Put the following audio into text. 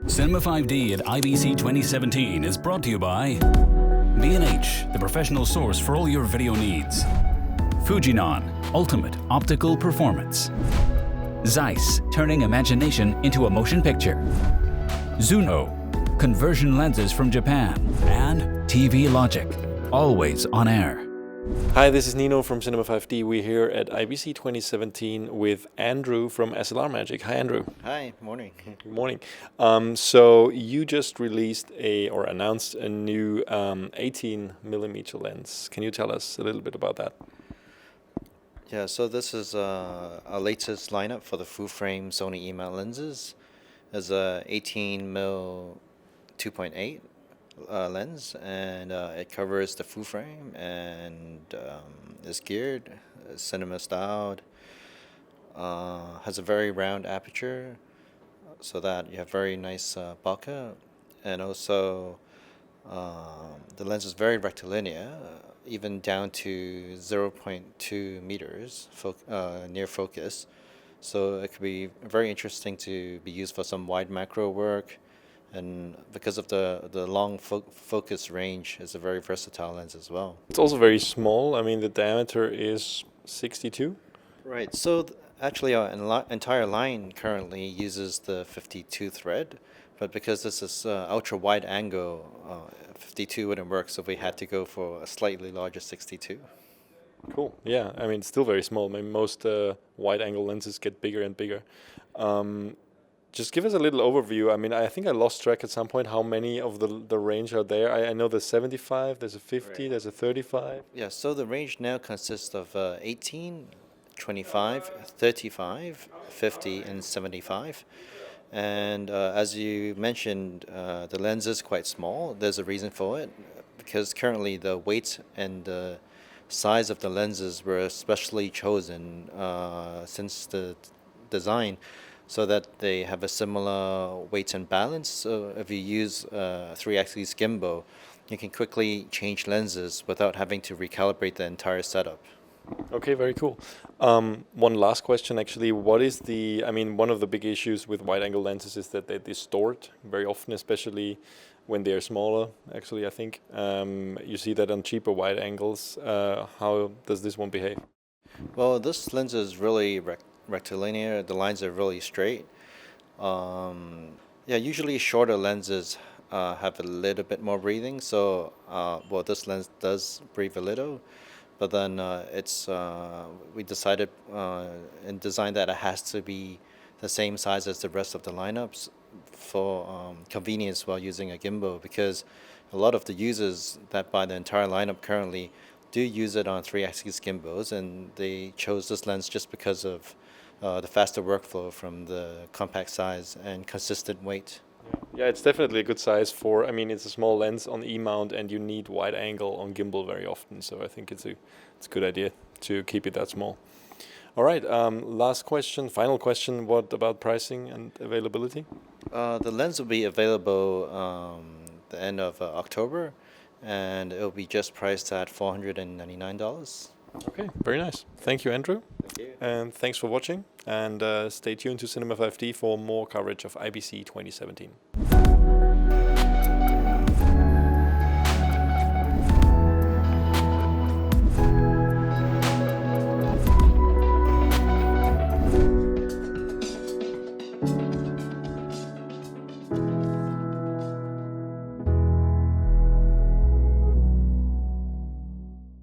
Cinema 5D at IBC 2017 is brought to you by B&H, the professional source for all your video needs. Fujinon, ultimate optical performance. Zeiss, turning imagination into a motion picture. Zuno, conversion lenses from Japan. And TV Logic, always on air. Hi, this is Nino from Cinema 5D. We're here at IBC 2017 with Andrew from SLR Magic. Hi, Andrew. Hi, morning. Good morning. So you just released or announced a new 18mm lens. Can you tell us a little bit about that? Yeah, so this is our latest lineup for the full-frame Sony E Mount lenses. There's a 18mm 2.8 lens, and it covers the full frame and is geared, cinema styled, has a very round aperture so that you have very nice bokeh, and also the lens is very rectilinear, even down to 0.2 meters near focus. So it could be very interesting to be used for some wide macro work. And because of the long focus range, it's a very versatile lens as well. It's also very small. I mean, the diameter is 62. Right. So actually, our entire line currently uses the 52 thread, but because this is ultra wide angle, 52 wouldn't work. So we had to go for a slightly larger 62. Cool. Yeah. I mean, it's still very small. I mean, most wide angle lenses get bigger and bigger. Just give us a little overview. I mean, I think I lost track at some point how many of the range are there. I know there's 75, there's a 50, right. There's a 35. Yeah, so the range now consists of 18, 25, 35, 50, and 75. And as you mentioned, the lens is quite small. There's a reason for it, because currently the weight and the size of the lenses were specially chosen since the design, so that they have a similar weight and balance. So if you use a 3-axis gimbal, you can quickly change lenses without having to recalibrate the entire setup. Okay, very cool. One last question, actually. What is one of the big issues with wide-angle lenses is that they distort very often, especially when they're smaller, actually, I think. You see that on cheaper wide angles. How does this one behave? Well, this lens is really rectilinear. The lines are really straight. Usually shorter lenses have a little bit more breathing. So, this lens does breathe a little, but then we decided in design that it has to be the same size as the rest of the lineups for convenience while using a gimbal, because a lot of the users that buy the entire lineup currently do use it on 3-axis gimbals, and they chose this lens just because of the faster workflow from the compact size and consistent weight. Yeah, it's definitely a good size for, it's a small lens on E Mount, and you need wide angle on gimbal very often. So I think it's a good idea to keep it that small. All right, final question. What about pricing and availability? The lens will be available the end of October, and it will be just priced at $499. Okay, very nice. Thank you, Andrew. Thank you. And thanks for watching. And stay tuned to Cinema 5D for more coverage of IBC 2017.